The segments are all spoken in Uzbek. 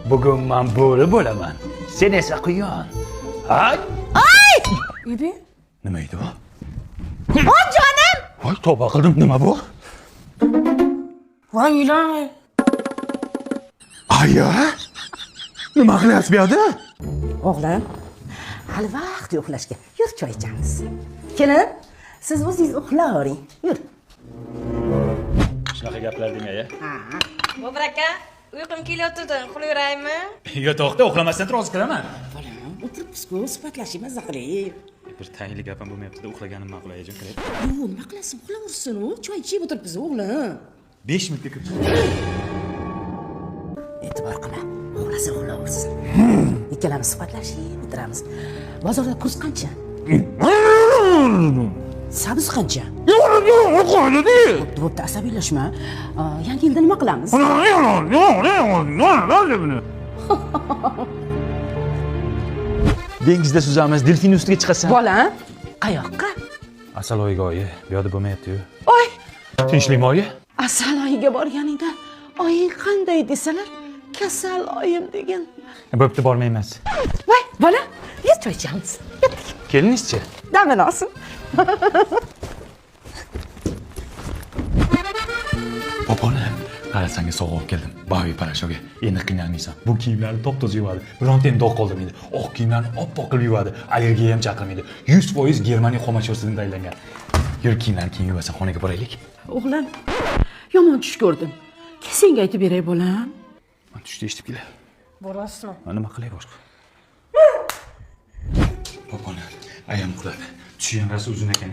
Bugun men bo'ri bo'laman. Sen esa quyon. Hay! Ay! Ibi? Nima edi bu? Voy jonim! Voy, tavba qildim, nima bu? Voy iloh. Aya! Nima qilyapsiz bu yerda? O'g'lim, hali vaqt uxlashga. Yur choy ichamiz. Kelin, siz o'zingiz uxlavering. Yur. Shunaqa gaplar demay-ya. Bobur aka, uyqum kelyapti, uxlayveraymi? Yo, to'xta, uxlamasdan turib hozir kiraman. Bolam, o'tiribsiz-ku, suhbatlashib maza qiling. Bir tayinli gapim bo'lmayapti-da, uxlaganim ma'qul ayajon, kirib. Yo'q, nima qilasan? Uxlaversin u. Choy ichib o'tiribsiz, o'g'lim. 5 minutga kirib chiqdim. E'tibor qilma. Uxlasa uxlaversin. Ikkalamiz suhbatlashib o'tiramiz. Bozorda kurs qancha? Sabz qancha? Bo'pti, asabiylashma. Yangi yilda nima qilamiz? Dengizda suzamiz, delfin ustiga chiqasan. Bolam, qayoqqa? Asaloyga oyi, bu yerda bo'lmayapti-yu. Oy, Tinchlikmi oyi? Asaloyiga borganingda oying qanday desalar, kasal oyim degan. Bo'pti, bormaymiz. Voy, bola, yur choy ichamiz. Kelinizchi? Damini olsin. Bobonim, qarasanga sovg'a olib keldim. Bavi parashoga. Endi qiynalmaysan. Bu kiyimlarni top-toza yuvadi. Bironta ham dog' qoldirmaydi. Oq kiyimlarni oppoq qilib yuvadi. Allergiya ham chaqirmaydi. 100% Germaniya xomashyorasidan tayyorlangan. Yur, kiyimlarni keyin yuvasan, xonaga boraylik. O'g'lim, yomon tush ko'rdim. Senga aytib beray, bolam. Men tushda eshitib kelay. Borasizmi? Nima qilay boshqa? Bobonim, ayam uxladi. Tushgan rosa uzun ekan.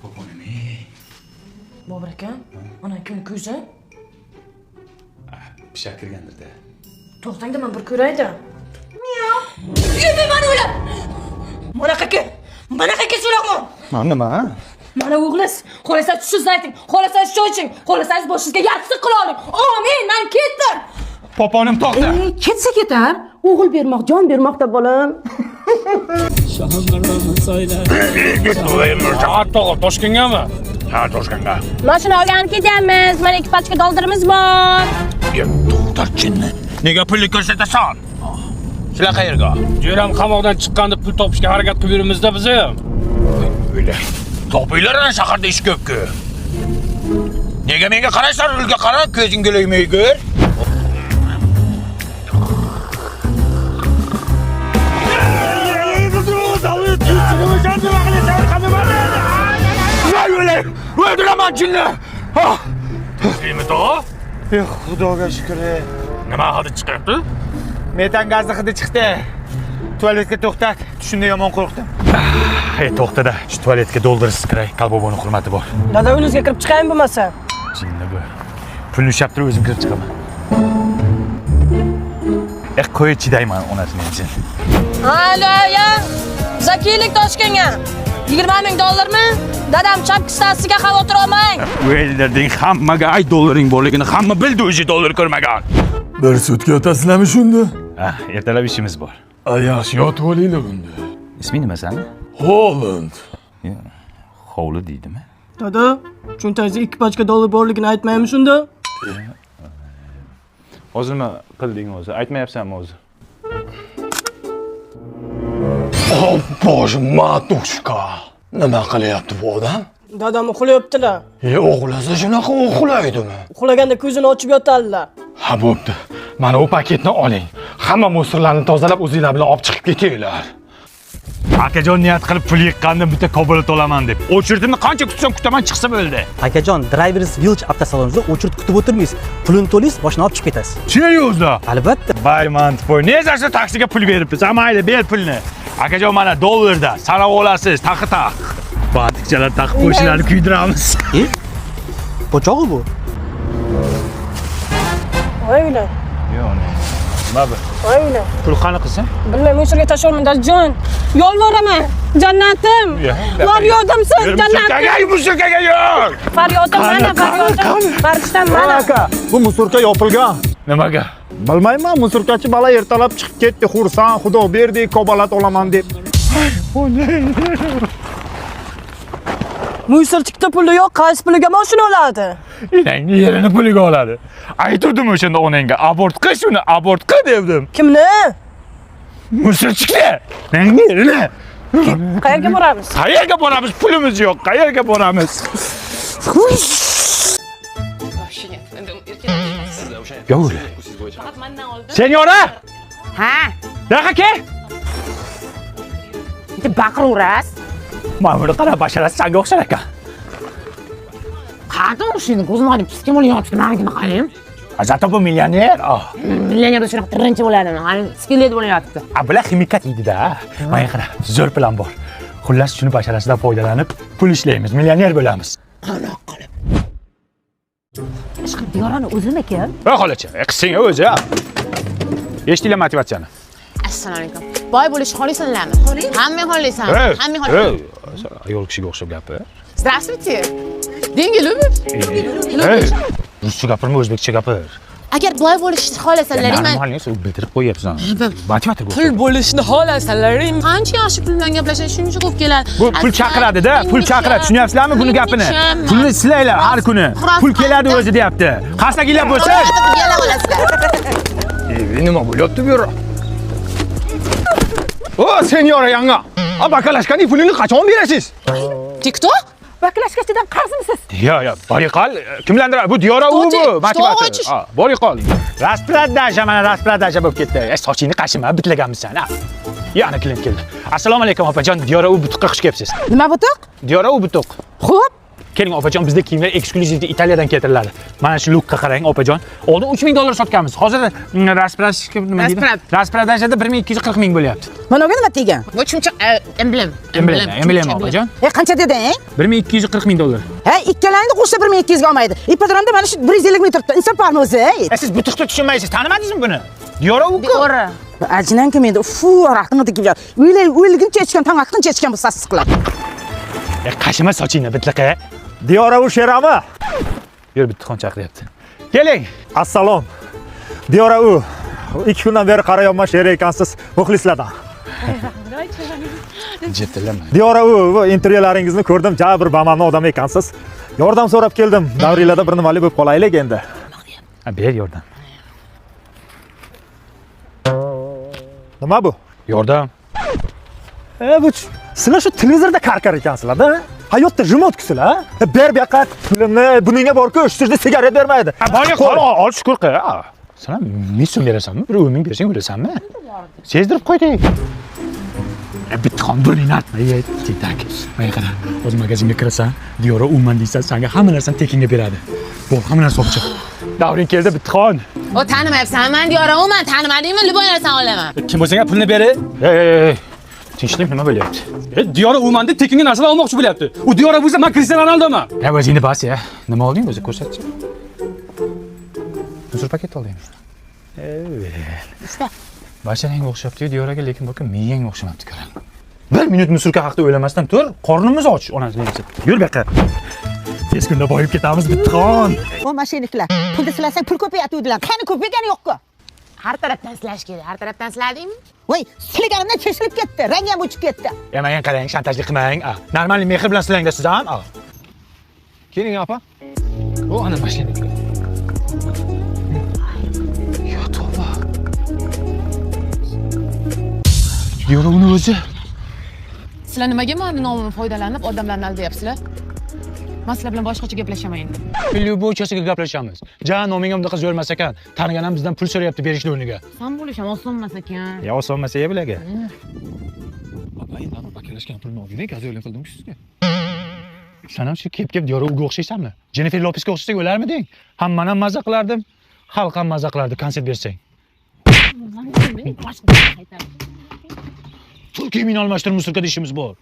Bobonim, Bobur aka, onang kun ko'zi? pishab kirgandir-da. To'xtangda, men bir ko'rayda. Ibi, mana o'ylab. Mana qaqa so'raqmi? Nima? Mana o'g'liz, xohlasangiz tushsiz ayting, xohlasangiz choy iching, xohlasangiz boshingizga yaxshi qila oling. Amin, men ketdim. Poponim, to'xta. Ketsa ketar. O'g'il bermoq, jon bermoqda bolam. Toshkentgami? Ha, Toshkentga. Mashina olib ketyapmiz. Mana ekipajga doldirimiz bor. To'xtarchinni. Nega pulni ko'rsatasan? Shular qayerga? Jo'ram qamoqdan chiqqanda pul topishga harakat qilib yuramizda biz ham. O'yla. Topinglar, shaharda ish ko'p-ku. Nega menga qaraysan, rulga qara, ko'zingga iloymay ko'r. O'ldiraman jinni. Seni to? Xudoga shukr. Nima hidi chiqyapti? Metan gazi hidi chiqdi. Tualetga to'xtat. Tushimda yomon qo'rqdim. To'xtada, shu tualetga doldirish kiray. Qalboboni hurmati bor. Dada, uyingizga kirib chiqaymi bo'lmasa? Jinni bu. Pulni ushlab turib o'zim kirib chiqaman. Qo'y chidayman onasini jin. Alo, ya. Zakiylik Toshkentga. $20,000 Dadam chapki stasiyaga xavotir olmang. O'ylarding hammaga ay dollaring borligini hamma bildi, o'zi dollar ko'rmagan. Bir sutka yotasizlarmi shunda? Ertalab ishimiz bor. Yaxshi yotib olinglar unda. Isming nima sani? Holland. Hovli deydimi? Dada, cho'ntagingizda ekipajga dollar borligini aytmaymi shunda? Hozir nima qilding o'zi? Aytmayapsanmi o'zi? Bosh matushka. Nima qilyapti bu odam? Dadam uxlayaptilar. O'g'lasa shunaqa uxlaydimi? Uxlaganda ko'zini ochib yotadilar. Ha, bo'pti. Mana u paketni oling. Hamma musorlarni tozalab o'zingizlar bilan olib chiqib ketinglar. Akajon niyat qilib pul yiqqanda bitta Cobalt olaman deb. O'chirdimni qancha kutsam kutaman chiqsa bo'ldi. Akajon, Drivers Village avtosalonida o'chirt kutib o'tirmaysiz. Pulini to'laysiz, boshini olib chiqib ketasiz. Chiyozda. Albatta. Bayman tvoy. Nezasi taksiga pul beribsiz. Mayli, ber pulni. Akajon mana dollarda sanab olasiz, taqi-taq. Batikchalar taqib qo'shlarni kuydiramiz. Po'chog'i bu. Oyna. Yo'q, nima bu? Oyna. Pul qani qilsin? Bilmayman, o'sherga tashlamayman, dadajon. Yolvoraman. Jannatim. Bor yordamsiz, jannatim. Musurkaga yo'q. Faryodim mana, faryodim. Farishtam mana. Aka, bu musurka yopilgan. Nimaga? Bilmayman, musurkachi bola ertalab chiqib ketdi, xursand, xudo berdi, kobalat olaman deb. Muysirchilikda puli yo'q, qaysi puliga mashina oladi? Enangni yerini puliga oladi. Aytdim o'shanda onangga abort qil shuni, abort qil devdim. Kimni? Musirchikni. Enangni yerini. Qayerga boramiz? Qayerga boramiz? Pulimiz yo'q. Qayerga boramiz? Yo'q. Senyora! Ha, Naqa ke? bitta baqiraverasiz. Mana buni qara basharasi senga o'xshar ekan. Qanday o'shini ko'zim olib piskim bo'lyapti, menga qarang. Zato bu millioner. Millioner shunaqa tirinchi bo'ladi, mana skelet bo'lyapti. Bular ximikat yeydi-da. Mana qara, zo'r plan bor. Xullas shuni basharasidan foydalanib pul ishlaymiz, millioner bo'lamiz. Qanoq qilib. Ishqi Diyorani o'zimiki? Va xolacha, qizing o'zi. Eshitdinglar motivatsiyani? Assalomu alaykum. Boy bo'lish xohlaysanlarmi? Hamma xohlaysan. Hamma xohlaysan. Ayol kishiga o'xshab gapir. Здравствуйте. Деньги любишь? Ruscha gapirma, o'zbekcha gapir. Agar boy bo'lishni xohlasanlaring, men Normalni so'z bildirib qo'yapsan. Motivator bo'l. Pul bo'lishni xohlasanlaring. qancha yaxshi pul bilan gaplashish shuncha ko'p keladi. Bu pul chaqiradi-da, pul chaqiradi. Tushunyapsizlarmi buni gapini? Pulni silanglar har kuni. Pul keladi o'zi deyapti. Qasagilar bo'lsin. Yala olasizlar. Nima bo'lyapti bu yerda? O, senyora yanga. Bakalashkani pulini qachon berasiz? TikTok? Baklashkachidan qarzimisiz? Yo, boriqol. Kimlandir bu Diyora u bu. Motivator. Ha, boriqol. Raspradaja, mana raspradaja bo'lib ketdi. Sochingni qashima, bitlaganmisan, ha. Yana klient keldi. Assalomu alaykum opajon, Diyora u butuqqa xush kelibsiz. Nima butuq? Diyora u butuq. Xo'p. Keling opajon, bizda kiyimlar eksklyuziv Italiyadan keltiriladi. Mana shu lukka qarang opajon. Oldin $3000 sotganmiz. Hozir nima deydi? Raspradajada 1240 bo'lyapti. Mana bu nima tegan? Bu chumchuq emblem. Emblem opajon. Qancha deding? $1240,000. Ha, ikkalangni qo'shsa 1200 ga olmaydi. Ipodromda mana shu 150 ming turibdi. Inson bormi o'zi? Siz butuqni tushunmaysiz. Tanimadingizmi buni? Diyora u. Diyora. Ajinanki menda raqamni tekib yur. O'yliguncha ichgan, tong atguncha ichgan bu sassiq qiladi. Qashima sochingni bitliqa. Diyora u sherami? Yur bitxon chaqiryapti. Keling. Assalom. Diyora u 2 kundan beri qarayapman sher ekansiz muxlislardan. Jettilama. Diyora u bu intervyularingizni ko'rdim, jabr bamanli odam ekansiz. Yordam so'rab keldim. Davringlarda bir nimali bo'lib qolaylik endi. Ber yordam. Nima bu? Yordam. Bu sizlar shu televizorda qarqar ekansizlar-da. Hayotda remotkisizlar, ha? Ber bu yoqqa pulimni, buningga bor-ku, sizga sigaret bermaydi. Borga qol, ol shukur qil. Sen 1000 so'm berasanmi? 1000 bersang o'lasanmi? Sezdirib qo'ydik. Bitxon bo'lingni aytmay, tetak. Mana qara, o'z magazinga kirasan, Diyora umuman deysan, senga hamma narsani tekinga beradi. Bu hamma narsa olib chiq. Davring keldi Bitxon. O tanimayapsan, men Diyoraman, men tanimadingmi? Liboy narsa olaman. Kim bo'lsang pulni beri. Ey, tinchlik nima bo'lyapti? Diyora umanda tekinga narsalar olmoqchi bo'lyapti. U Diyora bo'lsa, men Cristiano Ronaldoman. O'zingni bas ya. Nima olding o'zi ko'rsatchi. Uzr paket olding. Evet. Basharanga o'xshabdi Diyoraga, lekin bu miyanga o'xshamabdi qarang. 1 minut musulka haqida o'ylamasdan tur, qornimiz och, onasini desa. Yur bu yoqqa. Tez kunda boyib ketamiz Bitxon. O mashinniklar, pulni silasang pul ko'payatuvdilar. Qani ko'paygani yo'q-ku. Har tarafdan silash kerak. Har tarafdan siladingmi? Voy, silaganimdan kesilib ketdi, rangi ham o'chib ketdi. Mana qarang, shantajlik qilmang. Normal mehr bilan silangda siz ham. Keling opa. O ana mashinnik. Yo tova. Diyora uni o'zi. Sizlar nimaga meni nomimdan foydalanib odamlarni aldayapsizlar? Men sizlar bilan boshqacha gaplashaman endi. Pul bo'yicha gaplashamiz. Jan noming ham bunaqa zo'rmas ekan. Tanigan ham bizdan pul so'rayapti berishni o'rniga. Sen bo'lish ham oson emas ekan. Ya oson emas ya bularga. Baba, endi bakalashgan pulni olding, gazo'ylin qildim-ku sizga. Sen ham shu kep-kep Diyora uga o'xshaysanmi? Jennifer Lopesga o'xshasak o'larmiding? Hammani ham mazza qilardim, xalq ham mazza qilardi konsert bersang. Pul kiyimini almashtirib musulkada ishimiz bor.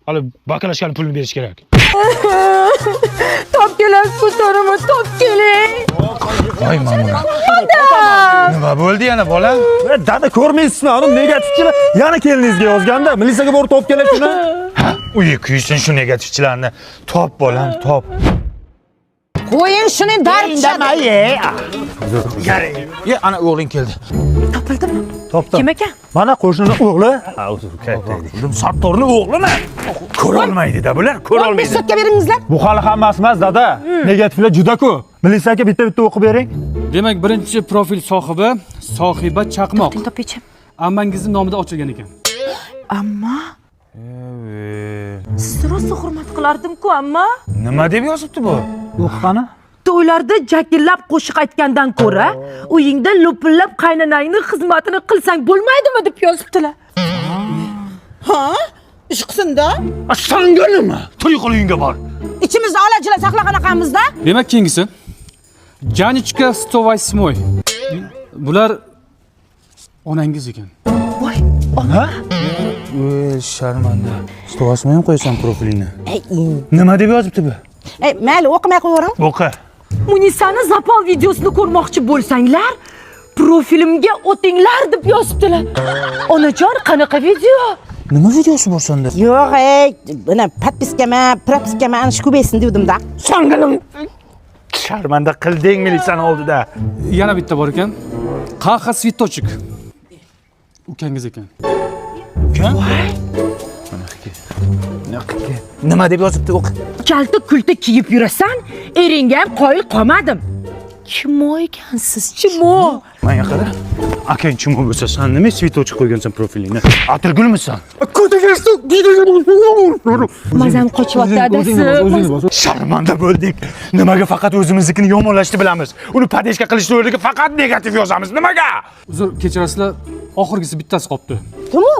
Hali bakalashgan pulni berish kerak. Top keling, ko'taraman, top keling. Voy mamura. Nima bo'ldi yana bola? Dada ko'rmaysizmi? Uni negativchilar yana keliningizga yozganda, militsiyaga borib top keling shuni. Ha, uyi kuysin shu negativchilarni. Top bolam, top. Bo'yin shuning dardi Indamay, ye, ana o'g'ling keldi. topildimi? Topdim. Kim ekan? Mana qo'shnining o'g'li. O'zim Sattorning o'g'limi? Ko'rolmaydi-da bular, ko'rolmaydi. So'tga beringizlar. Bu hali hammasi emas, dada. Negativlar juda ko'p. Militsiya aka bitta o'qib bering. Demak, birinchi profil sohibi Sohiba Chaqmoq. Topechim. Ammangizning nomidan ochilgan ekan. Ammo siz rosa hurmat qilardim-ku, ammo Nima deb yozibdi bu? O'qigani? To'ylarda jakillab qo'shiq aytgandan ko'ra, uyingda lo'pillab qaynonangning xizmatini qilsang bo'lmaydimi deb yozibdilar. ha? Ish qilsin-da. Sanga nima? To'y qilingga bor. Ichimizda olachilar saqlaganaqamizda. Demak, keyingisi Janichka 108. Bular onangiz ekan. Voy, Ha? Sharmanda. Stovasmi ham qo'yasan profilingni. Nima deb yozibdi bu? Mayli, o'qimay qo'yavering. O'qi. Munisani zapal videosini ko'rmoqchi bo'lsanglar, profilimga o'tinglar deb yozibdilar. Onajon, qanaqa video? Nima videosi bor senda? Yo'q, buni propiskama ana shu ko'paysin devdim-da. Sanganim. Sharmanda qilding militsiyani oldida. Yana bitta bor ekan. Qaha Svitochik. Ukangiz ekan. Nima deb yozibdi o'qi? Kalta kulta kiyib yurasan, eringga ham qoyil qolmadim. Kim ekansiz? Chimo? Menga qara. Akang chimo bo'lsa, sen nima svitochik qo'ygansan profilingni? Atirgulmisan? Mazam qochyapti adasi. Sharmanda bo'ldik. Nimaga faqat o'zimiznikini yomonlashni bilamiz? Uni padeshka qilishni o'rniga faqat negativ yozamiz. Nimaga? Uzr, kechirasizlar, oxirgisi bittasi qolibdi. Kim u?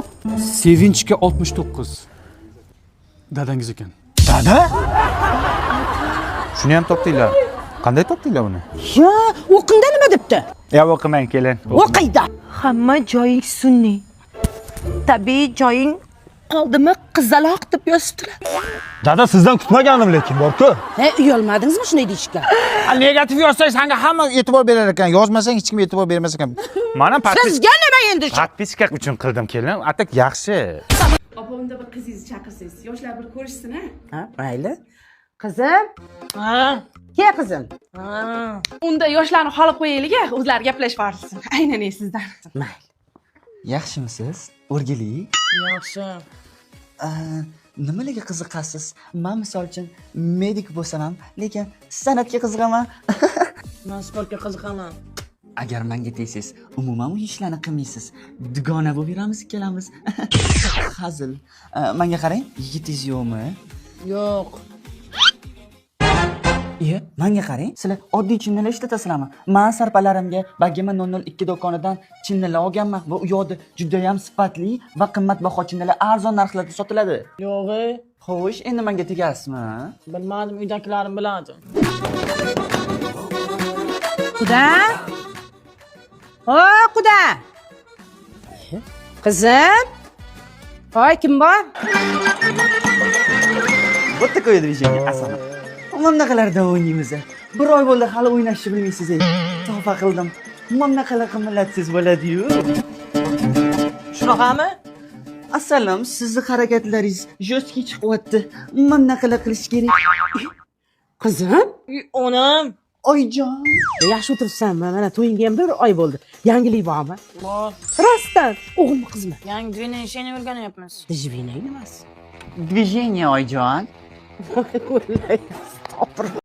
Sevinchga 69. Dadangiz ekan. Dada? Shuni ham topdinglar. Qanday topdinglar uni? Yo, o'qingda nima debdi? Ya o'qimang, kelin. O'qiydi. Hamma joying sunniy. Tabiiy joying qoldimi qizaloq deb yozibdilar. Dada sizdan kutmaganim lekin bor-ku. Uyalmadingizmi shunday deyishga? Negativ yozsang senga hamma e'tibor berar ekan. Yozmasang hech kim e'tibor bermas ekan. Mana Sizga nima endi shu? podpiska uchun qildim, kelin. Atak yaxshi. Opamda bir qizingizni chaqirsangiz, yoshlar bir ko'rishsin-a. Ha, mayli. Qizim? Ha. Ke qizim? Unda yoshlarni qolib qo'yaylik-a, o'zlari gaplashib olsin. Aynan sizdan. Mayli. Yaxshimisiz? O'rgili? Yaxshi. Nimalarga qiziqasiz? Men misol uchun medik bo'lsam ham, lekin san'atga qiziqaman. Men sportga qiziqaman. Agar menga tegsiz, umuman u ishlarni qilmaysiz. Dugona bo'lib yuramiz, kelamiz. Hazil. Menga qarang, yigitingiz yo'qmi? Yo'q. Menga qarang, sizlar oddiy chinnilar ishlatasizlarmi? Men sarpalarimga Bagema 002 do'konidan chinnilar olganman va u yoqda juda ham sifatli va qimmatbaho chinnilar arzon narxlarda sotiladi. Yo'q. Xo'sh, endi menga tegasizmi? Bilmadim, uydagilarim biladi. Quda? O, quda. Qizim? Voy, kim bor? Bo'tta qo'yadi vishenga asana. Mamlaqalarda o'ynaymiz. Bir oy bo'ldi hali o'ynashni bilmaysiz. Tavba qildim. Mamlaqalar qimmatsiz bo'ladi-yu. Shunaqami? Assalom, sizni harakatlaringiz jo'stki chiqyapti. Mamlaqalar qilish kerak. Qizim? Onam. Oyjon. Yaxshi o'tiribsanmi? Mana to'yingga ham bir oy bo'ldi. Yangilik bormi? Bor. Rostdan, o'g'ilmi, qizmi? Yangi движение o'rganyapmiz. Движение nimasi? Движение, oyjon.